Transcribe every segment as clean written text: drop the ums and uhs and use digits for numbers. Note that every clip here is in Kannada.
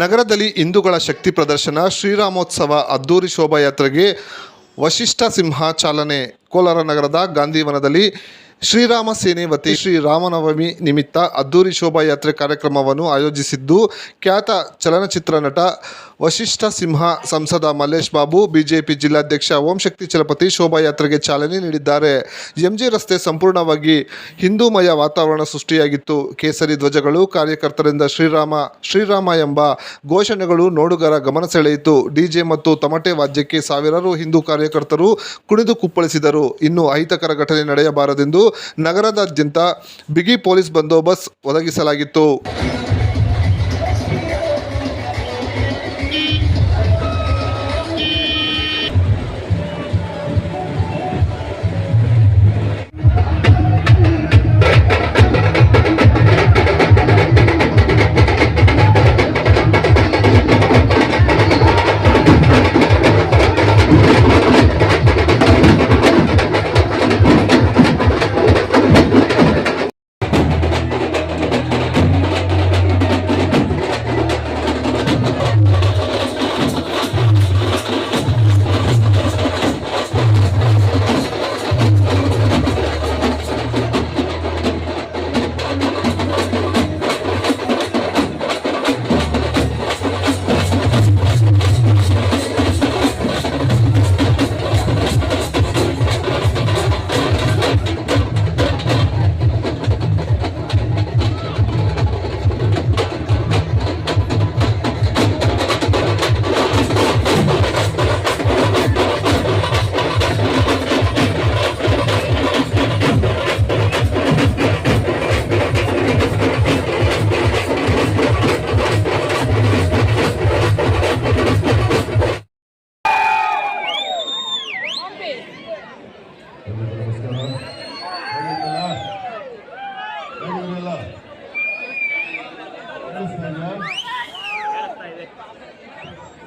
ನಗರದಲ್ಲಿ ಹಿಂದೂಗಳ ಶಕ್ತಿ ಪ್ರದರ್ಶನ, ಶ್ರೀರಾಮೋತ್ಸವ ಅದ್ದೂರಿ ಶೋಭಾಯಾತ್ರೆಗೆ ವಶಿಷ್ಠ ಸಿಂಹ ಚಾಲನೆ. ಕೋಲಾರ ನಗರದ ಗಾಂಧಿವನದಲ್ಲಿ ಶ್ರೀರಾಮ ಸೇನೆ ವತಿ ಶ್ರೀರಾಮನವಮಿ ನಿಮಿತ್ತ ಅದ್ದೂರಿ ಶೋಭಾಯಾತ್ರೆ ಕಾರ್ಯಕ್ರಮವನ್ನು ಆಯೋಜಿಸಿದ್ದು, ಖ್ಯಾತ ಚಲನಚಿತ್ರ ನಟ ವಶಿಷ್ಠ ಸಿಂಹ, ಸಂಸದ ಮಲ್ಲೇಶ್ ಬಾಬು, ಬಿಜೆಪಿ ಜಿಲ್ಲಾಧ್ಯಕ್ಷ ಓಂಶಕ್ತಿ ಚಲಪತಿ ಶೋಭಾಯಾತ್ರೆಗೆ ಚಾಲನೆ ನೀಡಿದ್ದಾರೆ. ಎಂಜಿ ರಸ್ತೆ ಸಂಪೂರ್ಣವಾಗಿ ಹಿಂದೂಮಯ ವಾತಾವರಣ ಸೃಷ್ಟಿಯಾಗಿತ್ತು. ಕೇಸರಿ ಧ್ವಜಗಳು, ಕಾರ್ಯಕರ್ತರಿಂದ ಶ್ರೀರಾಮ ಶ್ರೀರಾಮ ಎಂಬ ಘೋಷಣೆಗಳು ನೋಡುಗರ ಗಮನ ಸೆಳೆಯಿತು. ಡಿಜೆ ಮತ್ತು ತಮಟೆ ವಾದ್ಯಕ್ಕೆ ಸಾವಿರಾರು ಹಿಂದೂ ಕಾರ್ಯಕರ್ತರು ಕುಣಿದು ಕುಪ್ಪಳಿಸಿದರು. ಇನ್ನು ಅಹಿತಕರ ಘಟನೆ ನಡೆಯಬಾರದೆಂದು ನಗರದಾದ್ಯಂತ ಬಿಗಿ ಪೊಲೀಸ್ ಬಂದೋಬಸ್ತ್ ಒದಗಿಸಲಾಗಿತ್ತು.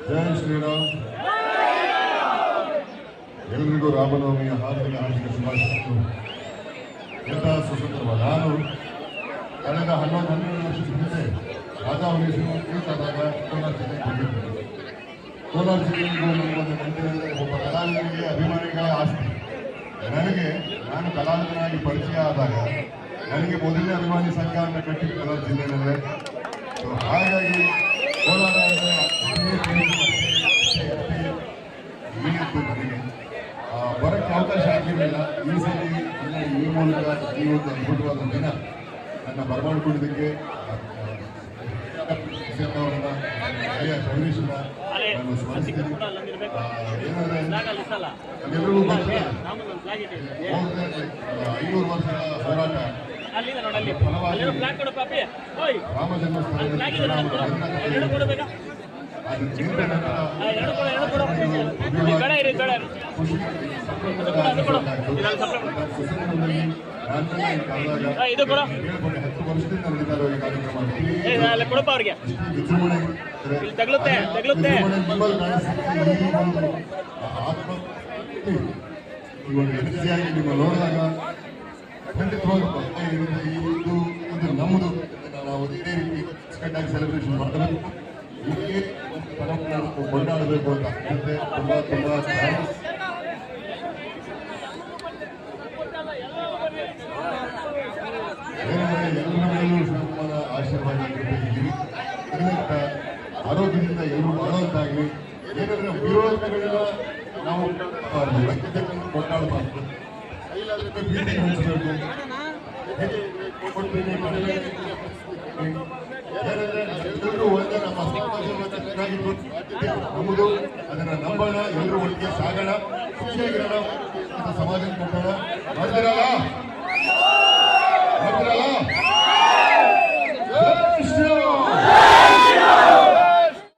ಜೈ ಶ್ರೀರಾಮ್. ಎಲ್ರಿಗೂ ರಾಮನವಮಿಯ ಹಾರ್ದಿಕ ಶುಭಾಶಯಗಳು. ಎಲ್ಲ ಸುಸಂದರ್ಭ. ನಾನು ಕಳೆದ 11 ವರ್ಷದ ಹಿಂದೆ ರಾಜಾವಣೇಶ್ವರಾದಾಗ ಕೋಲಾರ ಜಿಲ್ಲೆಗೆ ಬಂದಿದ್ದೆ. ಕೋಲಾರ ಜಿಲ್ಲೆಗೂ ಒಂದು ಗಂಟೆ ಒಬ್ಬ ಕಲಾವಿದನಿಗೆ ಅಭಿಮಾನಿಗಳ ಆಸ್ತಿ. ನಾನು ಕಲಾವಿದನಾಗಿ ಪರಿಚಯ ಆದಾಗ ನನಗೆ ಮೊದಲನೇ ಅಭಿಮಾನಿ ಸಂಘ ಅಂತ ಕಟ್ಟಿದ್ದು ಕೋಲಾರ ಜಿಲ್ಲೆಯಲ್ಲೇ. ಹಾಗಾಗಿ ಕೋಲಾರ ನನಗೆ ಬರೋಕ್ಕೆ ಅವಕಾಶ ಆಗಿರಲಿಲ್ಲ. ಈ ಸರಿ ಈ ಮೂಲಕ ಈ ಒಂದು ಅದ್ಭುತವಾದ ದಿನ ನನ್ನ ಬರಮಾಡಿಕೊಂಡಿದ್ದಕ್ಕೆ ಅವರನ್ನ ಶಬರೀಶ್ವರ ನಾನು ಸ್ಮರಿಸ್ತೀನಿ. ಏನಂದ್ರೆ ಎಲ್ಲರಿಗೂ ಗೊತ್ತಿದೆ 500 ವರ್ಷಗಳ ಹೋರಾಟ ಫಲವಾಗಿ ರಾಮ ಜನ್ಮಸ್ಥಳದಲ್ಲಿ ನಿಮ್ಮ ನೋಡಿದಾಗ ಖಂಡಿತವಾಗೂ ಇದು ನಮ್ಮದು. ನಾವು ಇದೇ ರೀತಿ ಅಚ್ಚುಕಟ್ಟಾಗಿ ಸೆಲೆಬ್ರೇಷನ್ ಮಾಡ್ತೇವೆ. ಹೀಗೆ ಕೊಂಡಾಡಬೇಕು ಅಂತ ಅನ್ಸುತ್ತೆ. ತುಂಬಾ ಥ್ಯಾಂಕ್ಸ್. ಎಲ್ಲರ ಮೇಲೂ ಶ್ರೀರಾಮನ ಆಶೀರ್ವಾದ ಇರಲಿ. ಆರೋಗ್ಯದಿಂದ ಎಲ್ಲರೂ ಬರುವಂತಾಗಲಿ. ಏನಂದ್ರೆ ವಿರೋಧಗಳನ್ನ ನಾವು ಕೊಂಡಾಡಬಾರ್ದು. ಭೀತಿ ಹಂಚಬೇಕು. ಎಲ್ಲರೂ ಒಂದೇ ನಮ್ಮ ಸಮಾಜವನ್ನು ಚೆನ್ನಾಗಿ ನಮ್ಮದು. ಅದನ್ನ ನಂಬೋಣ, ಎಲ್ಲರೂ ಒಟ್ಟಿಗೆ ಸಾಗೋಣ, ಖುಷಿಯಾಗಿರೋಣ, ಸಮಾಜ ಕಟ್ಟೋಣ.